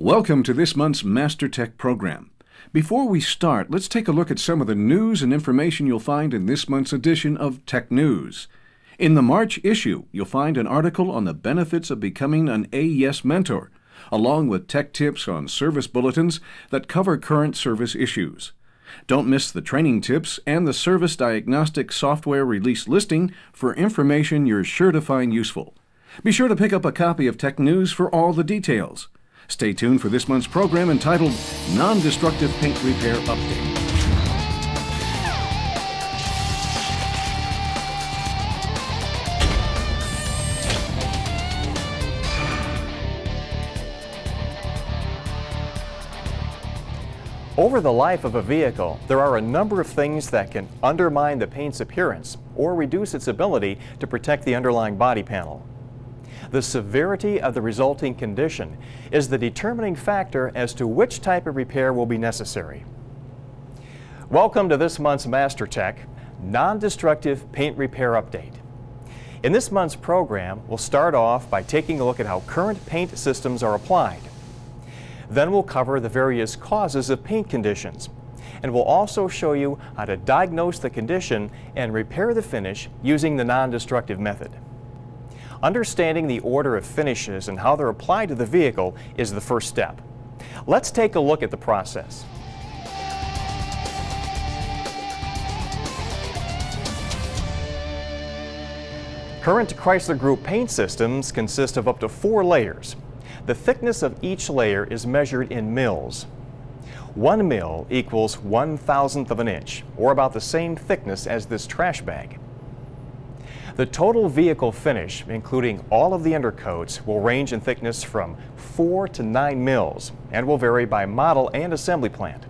Welcome to this month's Mastertech program. Before we start, let's take a look at some of the news and information you'll find in this month's edition of Tech News. In the March issue, you'll find an article on the benefits of becoming an AES mentor, along with tech tips on service bulletins that cover current service issues. Don't miss the training tips and the service diagnostic software release listing for information you're sure to find useful. Be sure to pick up a copy of Tech News for all the details. Stay tuned for this month's program entitled Non-Destructive Paint Repair Update. Over the life of a vehicle, there are a number of things that can undermine the paint's appearance or reduce its ability to protect the underlying body panel. The severity of the resulting condition is the determining factor as to which type of repair will be necessary. Welcome to this month's Mastertech Non-Destructive Paint Repair Update. In this month's program, we'll start off by taking a look at how current paint systems are applied. Then we'll cover the various causes of paint conditions, and we'll also show you how to diagnose the condition and repair the finish using the non-destructive method. Understanding the order of finishes and how they're applied to the vehicle is the first step. Let's take a look at the process. Current Chrysler Group paint systems consist of up to 4 layers. The thickness of each layer is measured in mils. 1 mil equals 1/1000th of an inch, or about the same thickness as this trash bag. The total vehicle finish, including all of the undercoats, will range in thickness from 4 to 9 mils and will vary by model and assembly plant.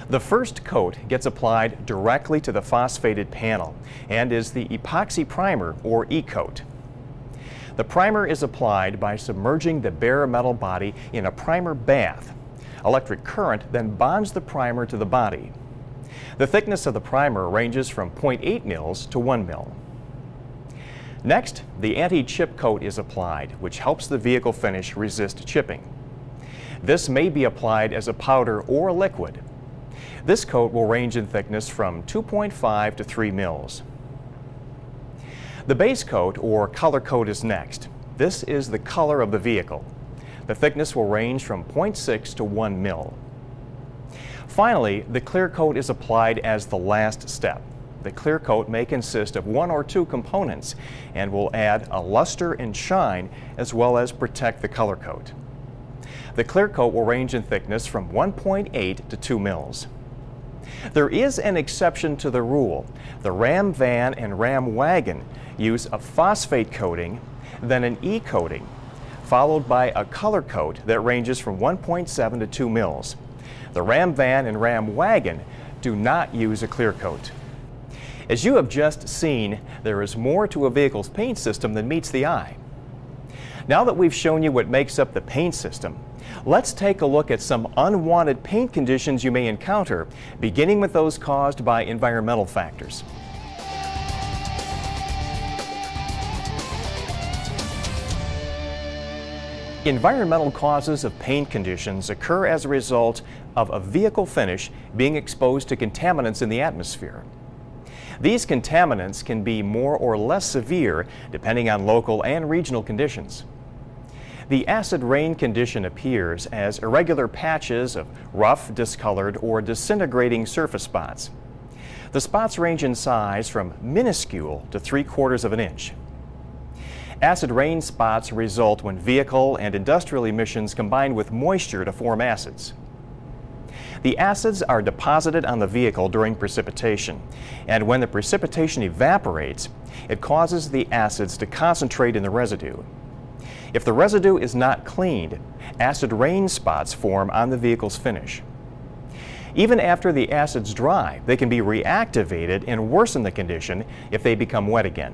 The first coat gets applied directly to the phosphated panel and is the epoxy primer, or E-coat. The primer is applied by submerging the bare metal body in a primer bath. Electric current then bonds the primer to the body. The thickness of the primer ranges from 0.8 mils to 1 mil. Next, the anti-chip coat is applied, which helps the vehicle finish resist chipping. This may be applied as a powder or a liquid. This coat will range in thickness from 2.5 to 3 mils. The base coat, or color coat, is next. This is the color of the vehicle. The thickness will range from 0.6 to 1 mil. Finally, the clear coat is applied as the last step. The clear coat may consist of 1 or 2 components and will add a luster and shine as well as protect the color coat. The clear coat will range in thickness from 1.8 to 2 mils. There is an exception to the rule. The Ram van and Ram wagon use a phosphate coating, then an E-coating, followed by a color coat that ranges from 1.7 to 2 mils. The Ram van and Ram wagon do not use a clear coat. As you have just seen, there is more to a vehicle's paint system than meets the eye. Now that we've shown you what makes up the paint system, let's take a look at some unwanted paint conditions you may encounter, beginning with those caused by environmental factors. Environmental causes of paint conditions occur as a result of a vehicle finish being exposed to contaminants in the atmosphere. These contaminants can be more or less severe depending on local and regional conditions. The acid rain condition appears as irregular patches of rough, discolored, or disintegrating surface spots. The spots range in size from minuscule to 3/4 of an inch. Acid rain spots result when vehicle and industrial emissions combine with moisture to form acids. The acids are deposited on the vehicle during precipitation, and when the precipitation evaporates, it causes the acids to concentrate in the residue. If the residue is not cleaned, acid rain spots form on the vehicle's finish. Even after the acids dry, they can be reactivated and worsen the condition if they become wet again.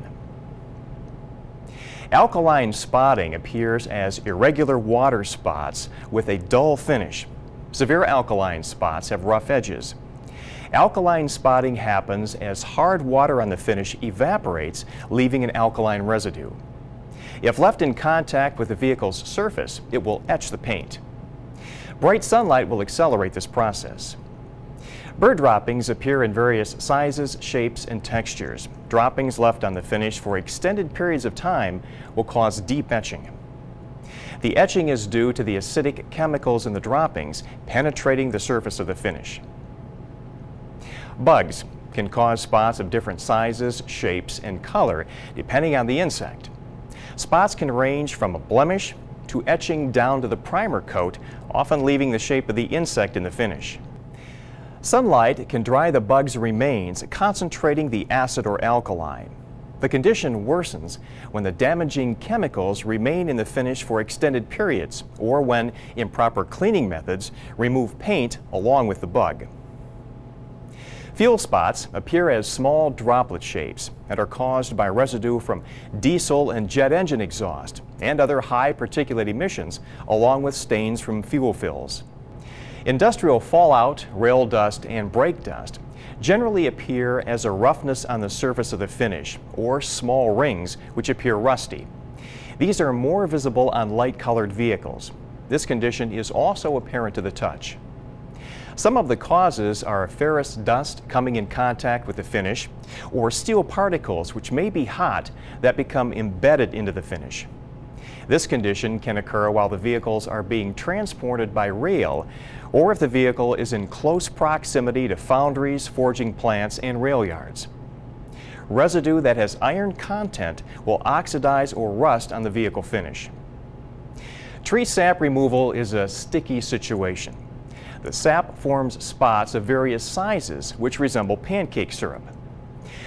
Alkaline spotting appears as irregular water spots with a dull finish. Severe alkaline spots have rough edges. Alkaline spotting happens as hard water on the finish evaporates, leaving an alkaline residue. If left in contact with the vehicle's surface, it will etch the paint. Bright sunlight will accelerate this process. Bird droppings appear in various sizes, shapes, and textures. Droppings left on the finish for extended periods of time will cause deep etching. The etching is due to the acidic chemicals in the droppings penetrating the surface of the finish. Bugs can cause spots of different sizes, shapes, and color depending on the insect. Spots can range from a blemish to etching down to the primer coat, often leaving the shape of the insect in the finish. Sunlight can dry the bug's remains, concentrating the acid or alkali. The condition worsens when the damaging chemicals remain in the finish for extended periods, or when improper cleaning methods remove paint along with the bug. Fuel spots appear as small droplet shapes and are caused by residue from diesel and jet engine exhaust and other high particulate emissions, along with stains from fuel fills. Industrial fallout, rail dust, and brake dust generally appear as a roughness on the surface of the finish, or small rings which appear rusty. These are more visible on light-colored vehicles. This condition is also apparent to the touch. Some of the causes are ferrous dust coming in contact with the finish, or steel particles which may be hot that become embedded into the finish. This condition can occur while the vehicles are being transported by rail, or if the vehicle is in close proximity to foundries, forging plants, and rail yards. Residue that has iron content will oxidize or rust on the vehicle finish. Tree sap removal is a sticky situation. The sap forms spots of various sizes which resemble pancake syrup.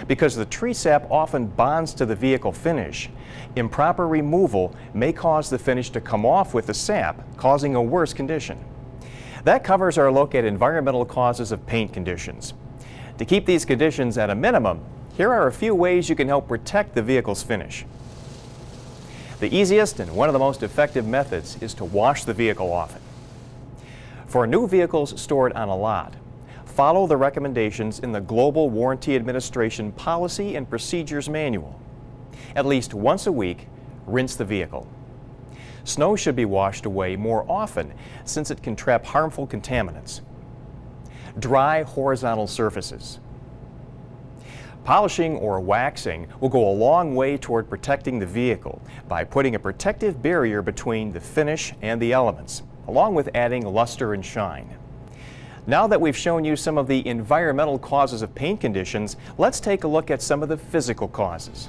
Because the tree sap often bonds to the vehicle finish, improper removal may cause the finish to come off with the sap, causing a worse condition. That covers our look at environmental causes of paint conditions. To keep these conditions at a minimum, here are a few ways you can help protect the vehicle's finish. The easiest and one of the most effective methods is to wash the vehicle often. For new vehicles stored on a lot, follow the recommendations in the Global Warranty Administration Policy and Procedures Manual. At least once a week, rinse the vehicle. Snow should be washed away more often since it can trap harmful contaminants. Dry horizontal surfaces. Polishing or waxing will go a long way toward protecting the vehicle by putting a protective barrier between the finish and the elements, along with adding luster and shine. Now that we've shown you some of the environmental causes of paint conditions, let's take a look at some of the physical causes.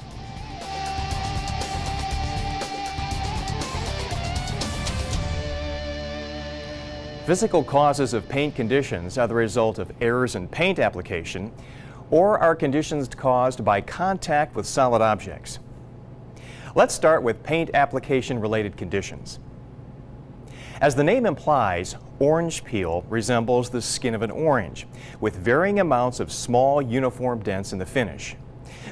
Physical causes of paint conditions are the result of errors in paint application or are conditions caused by contact with solid objects. Let's start with paint application related conditions. As the name implies, orange peel resembles the skin of an orange, with varying amounts of small uniform dents in the finish.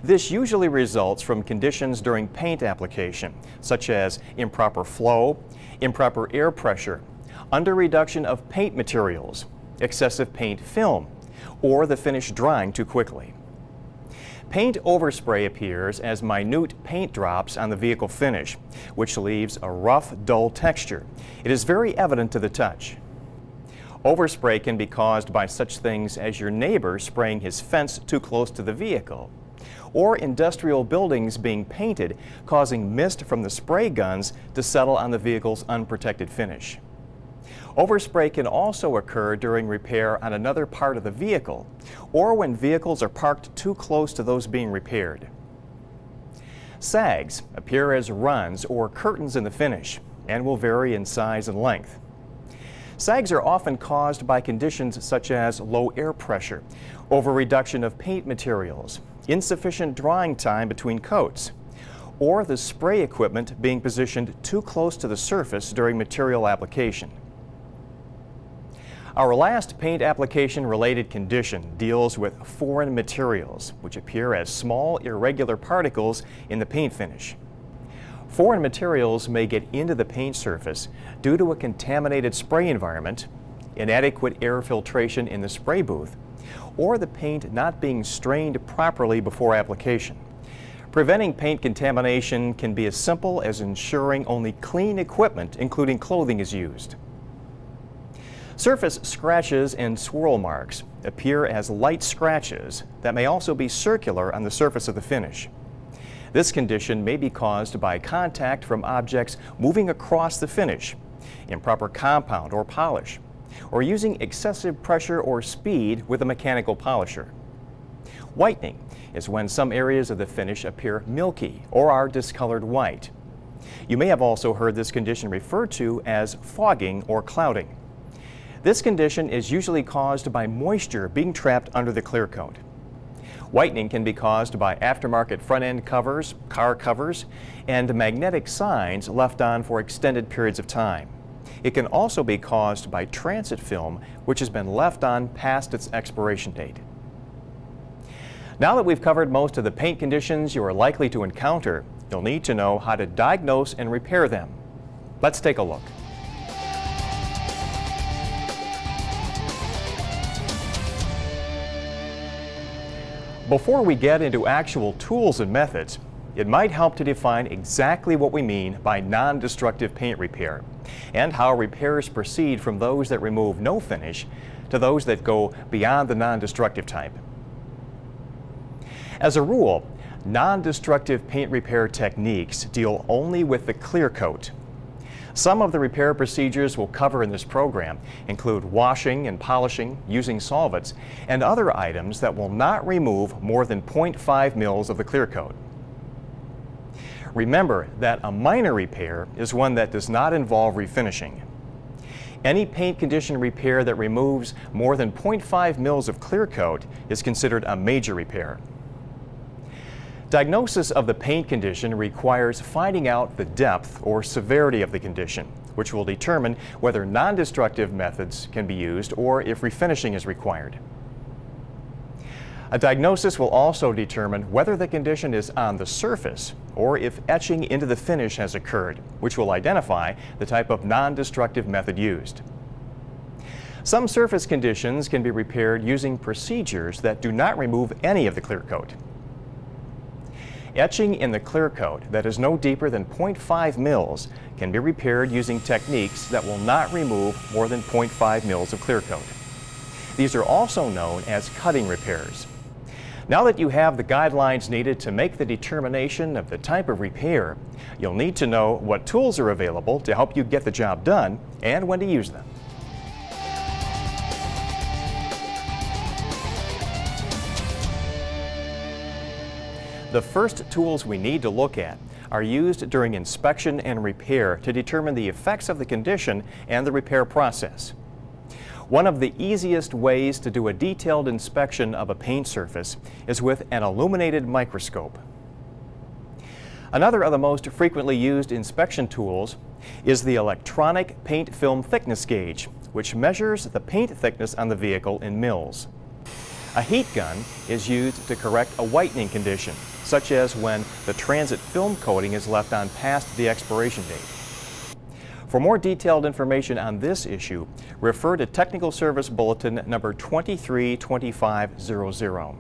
This usually results from conditions during paint application, such as improper flow, improper air pressure, under reduction of paint materials, excessive paint film, or the finish drying too quickly. Paint overspray appears as minute paint drops on the vehicle finish, which leaves a rough, dull texture. It is very evident to the touch. Overspray can be caused by such things as your neighbor spraying his fence too close to the vehicle, or industrial buildings being painted, causing mist from the spray guns to settle on the vehicle's unprotected finish. Overspray can also occur during repair on another part of the vehicle, or when vehicles are parked too close to those being repaired. Sags appear as runs or curtains in the finish and will vary in size and length. Sags are often caused by conditions such as low air pressure, over-reduction of paint materials, insufficient drying time between coats, or the spray equipment being positioned too close to the surface during material application. Our last paint application related condition deals with foreign materials, which appear as small irregular particles in the paint finish. Foreign materials may get into the paint surface due to a contaminated spray environment, inadequate air filtration in the spray booth, or the paint not being strained properly before application. Preventing paint contamination can be as simple as ensuring only clean equipment, including clothing, is used. Surface scratches and swirl marks appear as light scratches that may also be circular on the surface of the finish. This condition may be caused by contact from objects moving across the finish, improper compound or polish, or using excessive pressure or speed with a mechanical polisher. Whitening is when some areas of the finish appear milky or are discolored white. You may have also heard this condition referred to as fogging or clouding. This condition is usually caused by moisture being trapped under the clear coat. Whitening can be caused by aftermarket front-end covers, car covers, and magnetic signs left on for extended periods of time. It can also be caused by transit film, which has been left on past its expiration date. Now that we've covered most of the paint conditions you are likely to encounter, you'll need to know how to diagnose and repair them. Let's take a look. Before we get into actual tools and methods, it might help to define exactly what we mean by non-destructive paint repair and how repairs proceed from those that remove no finish to those that go beyond the non-destructive type. As a rule, non-destructive paint repair techniques deal only with the clear coat. Some of the repair procedures we'll cover in this program include washing and polishing using solvents and other items that will not remove more than 0.5 mils of the clear coat. Remember that a minor repair is one that does not involve refinishing. Any paint condition repair that removes more than 0.5 mils of clear coat is considered a major repair. Diagnosis of the paint condition requires finding out the depth or severity of the condition, which will determine whether non-destructive methods can be used or if refinishing is required. A diagnosis will also determine whether the condition is on the surface or if etching into the finish has occurred, which will identify the type of non-destructive method used. Some surface conditions can be repaired using procedures that do not remove any of the clear coat. Etching in the clear coat that is no deeper than 0.5 mils can be repaired using techniques that will not remove more than 0.5 mils of clear coat. These are also known as cutting repairs. Now that you have the guidelines needed to make the determination of the type of repair, you'll need to know what tools are available to help you get the job done and when to use them. The first tools we need to look at are used during inspection and repair to determine the effects of the condition and the repair process. One of the easiest ways to do a detailed inspection of a paint surface is with an illuminated microscope. Another of the most frequently used inspection tools is the electronic paint film thickness gauge, which measures the paint thickness on the vehicle in mils. A heat gun is used to correct a whitening condition, such as when the transit film coating is left on past the expiration date. For more detailed information on this issue, refer to Technical Service Bulletin number 232500.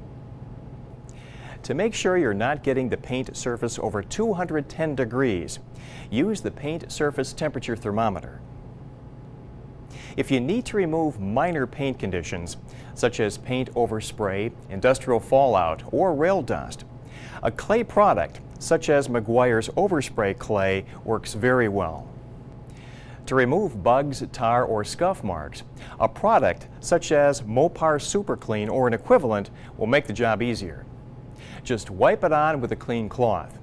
To make sure you're not getting the paint surface over 210 degrees, use the paint surface temperature thermometer. If you need to remove minor paint conditions, such as paint overspray, industrial fallout, or rail dust, a clay product, such as Meguiar's Overspray clay, works very well. To remove bugs, tar, or scuff marks, a product such as Mopar Super Clean or an equivalent will make the job easier. Just wipe it on with a clean cloth.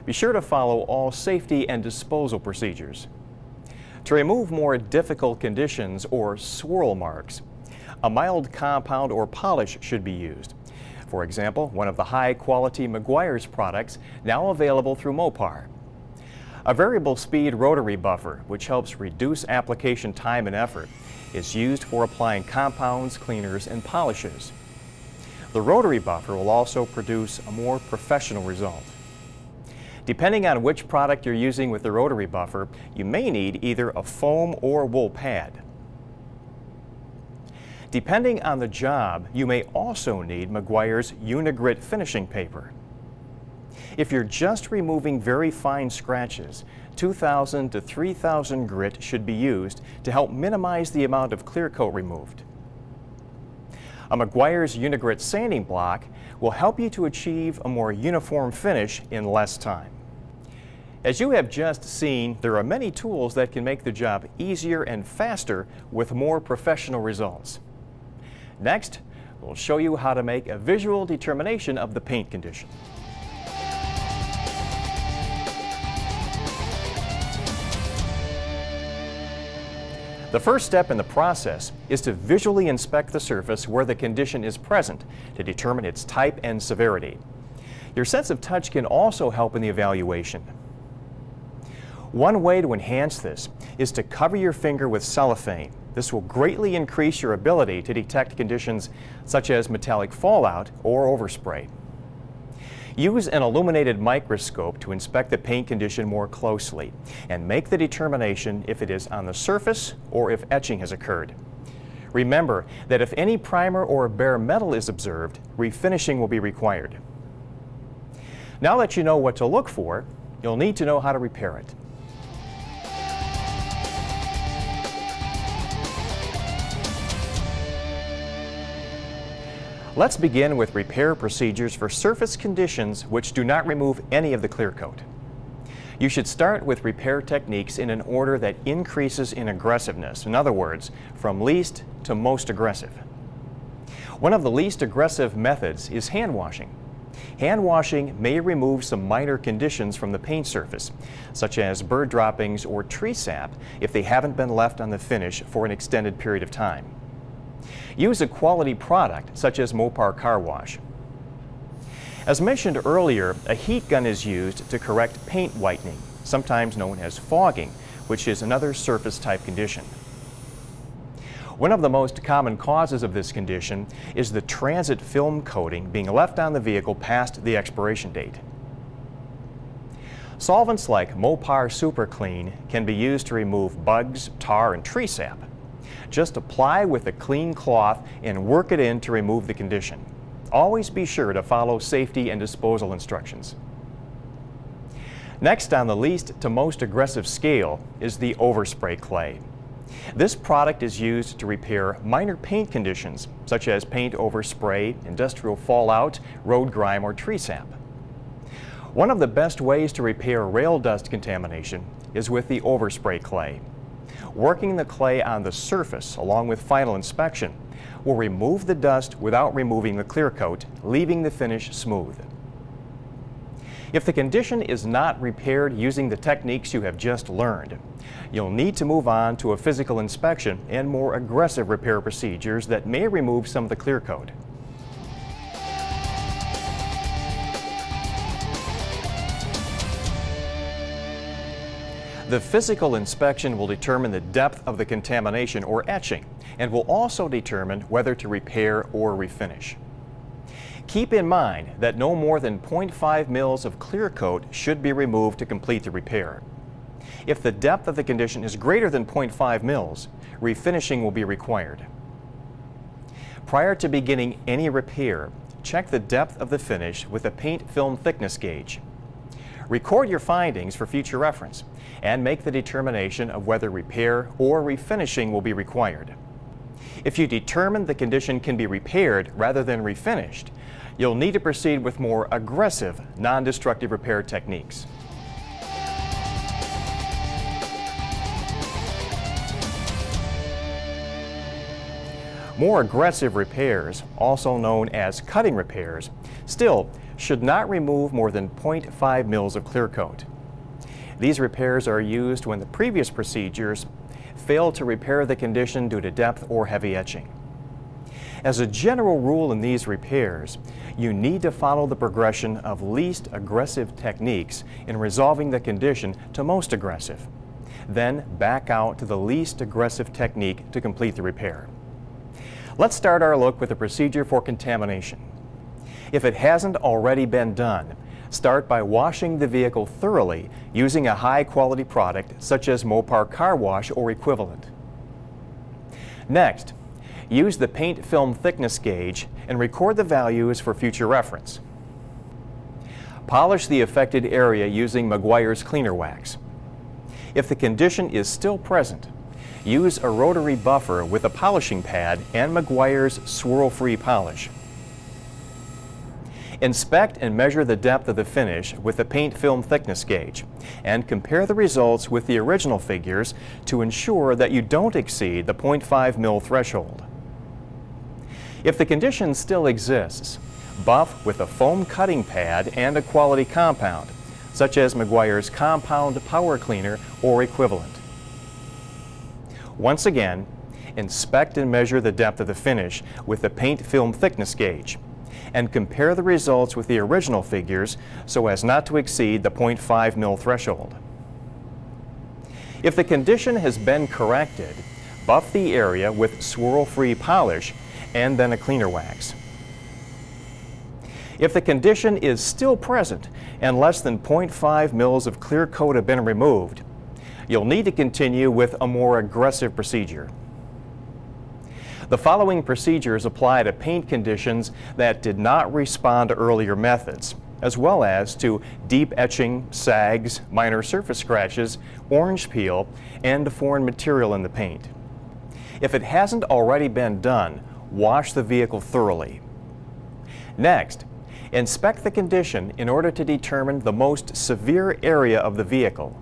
Be sure to follow all safety and disposal procedures. To remove more difficult conditions or swirl marks, a mild compound or polish should be used. For example, one of the high-quality Meguiar's products now available through Mopar. A variable speed rotary buffer, which helps reduce application time and effort, is used for applying compounds, cleaners, and polishes. The rotary buffer will also produce a more professional result. Depending on which product you're using with the rotary buffer, you may need either a foam or wool pad. Depending on the job, you may also need Meguiar's Unigrit finishing paper. If you're just removing very fine scratches, 2,000 to 3,000 grit should be used to help minimize the amount of clear coat removed. A Meguiar's Unigrit sanding block will help you to achieve a more uniform finish in less time. As you have just seen, there are many tools that can make the job easier and faster with more professional results. Next, we'll show you how to make a visual determination of the paint condition. The first step in the process is to visually inspect the surface where the condition is present to determine its type and severity. Your sense of touch can also help in the evaluation. One way to enhance this is to cover your finger with cellophane. This will greatly increase your ability to detect conditions such as metallic fallout or overspray. Use an illuminated microscope to inspect the paint condition more closely and make the determination if it is on the surface or if etching has occurred. Remember that if any primer or bare metal is observed, refinishing will be required. Now that you know what to look for, you'll need to know how to repair it. Let's begin with repair procedures for surface conditions which do not remove any of the clear coat. You should start with repair techniques in an order that increases in aggressiveness. In other words, from least to most aggressive. One of the least aggressive methods is hand washing. Hand washing may remove some minor conditions from the paint surface, such as bird droppings or tree sap, if they haven't been left on the finish for an extended period of time. Use a quality product such as Mopar Car Wash. As mentioned earlier, a heat gun is used to correct paint whitening, sometimes known as fogging, which is another surface type condition. One of the most common causes of this condition is the transit film coating being left on the vehicle past the expiration date. Solvents like Mopar Super Clean can be used to remove bugs, tar, and tree sap. Just apply with a clean cloth and work it in to remove the condition. Always be sure to follow safety and disposal instructions. Next on the least to most aggressive scale is the overspray clay. This product is used to repair minor paint conditions such as paint overspray, industrial fallout, road grime, or tree sap. One of the best ways to repair rail dust contamination is with the overspray clay. Working the clay on the surface along with final inspection will remove the dust without removing the clear coat, leaving the finish smooth. If the condition is not repaired using the techniques you have just learned, you'll need to move on to a physical inspection and more aggressive repair procedures that may remove some of the clear coat. The physical inspection will determine the depth of the contamination or etching and will also determine whether to repair or refinish. Keep in mind that no more than 0.5 mils of clear coat should be removed to complete the repair. If the depth of the condition is greater than 0.5 mils, refinishing will be required. Prior to beginning any repair, check the depth of the finish with a paint film thickness gauge. Record your findings for future reference and make the determination of whether repair or refinishing will be required. If you determine the condition can be repaired rather than refinished, you'll need to proceed with more aggressive, non-destructive repair techniques. More aggressive repairs, also known as cutting repairs, still should not remove more than 0.5 mils of clear coat. These repairs are used when the previous procedures failed to repair the condition due to depth or heavy etching. As a general rule in these repairs, you need to follow the progression of least aggressive techniques in resolving the condition to most aggressive. Then back out to the least aggressive technique to complete the repair. Let's start our look with the procedure for contamination. If it hasn't already been done, start by washing the vehicle thoroughly using a high-quality product such as Mopar Car Wash or equivalent. Next, use the paint film thickness gauge and record the values for future reference. Polish the affected area using Meguiar's cleaner wax. If the condition is still present, use a rotary buffer with a polishing pad and Meguiar's swirl-free polish. Inspect and measure the depth of the finish with the paint film thickness gauge and compare the results with the original figures to ensure that you don't exceed the 0.5 mil threshold. If the condition still exists, buff with a foam cutting pad and a quality compound, such as Meguiar's Compound Power Cleaner or equivalent. Once again, inspect and measure the depth of the finish with the paint film thickness gauge and compare the results with the original figures so as not to exceed the 0.5 mil threshold. If the condition has been corrected, buff the area with swirl-free polish and then a cleaner wax. If the condition is still present and less than 0.5 mils of clear coat have been removed, you'll need to continue with a more aggressive procedure. The following procedures apply to paint conditions that did not respond to earlier methods, as well as to deep etching, sags, minor surface scratches, orange peel, and foreign material in the paint. If it hasn't already been done, wash the vehicle thoroughly. Next, inspect the condition in order to determine the most severe area of the vehicle.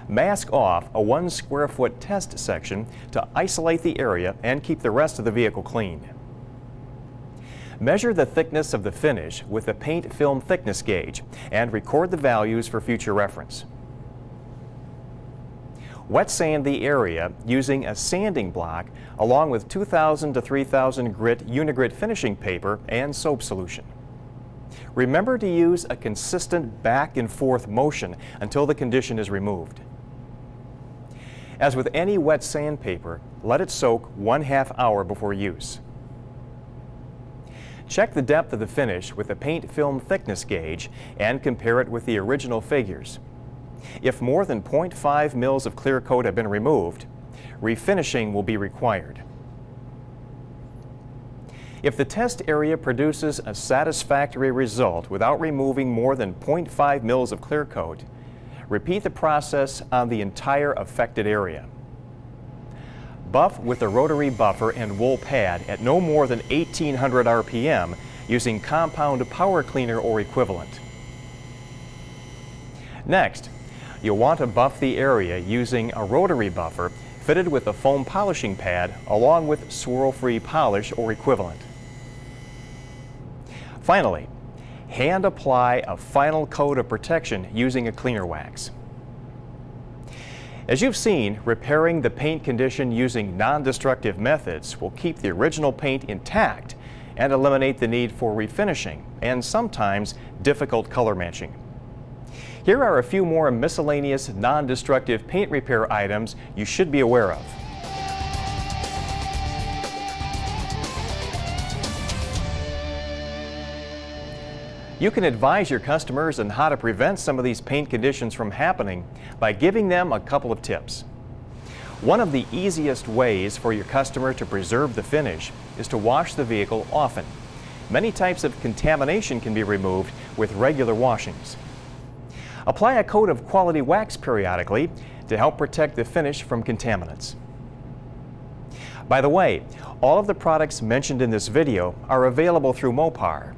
Mask off a 1 square foot test section to isolate the area and keep the rest of the vehicle clean. Measure the thickness of the finish with the paint film thickness gauge and record the values for future reference. Wet sand the area using a sanding block along with 2,000 to 3,000 grit Unigrit finishing paper and soap solution. Remember to use a consistent back and forth motion until the condition is removed. As with any wet sandpaper, let it soak 1/2 hour before use. Check the depth of the finish with the paint film thickness gauge and compare it with the original figures. If more than 0.5 mils of clear coat have been removed, refinishing will be required. If the test area produces a satisfactory result without removing more than 0.5 mils of clear coat, repeat the process on the entire affected area. Buff with a rotary buffer and wool pad at no more than 1800 RPM using Compound Power Cleaner or equivalent. Next, you'll want to buff the area using a rotary buffer fitted with a foam polishing pad along with swirl-free polish or equivalent. Finally, hand apply a final coat of protection using a cleaner wax. As you've seen, repairing the paint condition using non-destructive methods will keep the original paint intact and eliminate the need for refinishing and sometimes difficult color matching. Here are a few more miscellaneous non-destructive paint repair items you should be aware of. You can advise your customers on how to prevent some of these paint conditions from happening by giving them a couple of tips. One of the easiest ways for your customer to preserve the finish is to wash the vehicle often. Many types of contamination can be removed with regular washings. Apply a coat of quality wax periodically to help protect the finish from contaminants. By the way, all of the products mentioned in this video are available through Mopar.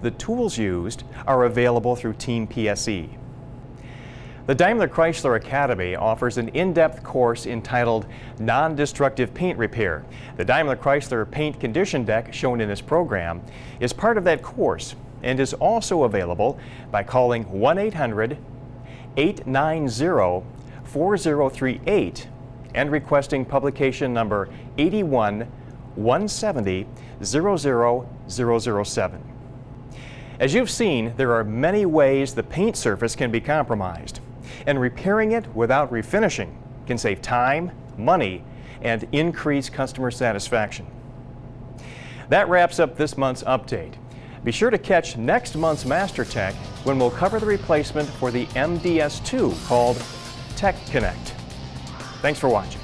The tools used are available through Team PSE. The Daimler Chrysler Academy offers an in-depth course entitled Non-Destructive Paint Repair. The Daimler Chrysler Paint Condition Deck shown in this program is part of that course and is also available by calling 1-800-890-4038 and requesting publication number 81-170-00007. As you've seen, there are many ways the paint surface can be compromised, and repairing it without refinishing can save time, money, and increase customer satisfaction. That wraps up this month's update. Be sure to catch next month's Mastertech when we'll cover the replacement for the MDS2 called Tech Connect. Thanks for watching.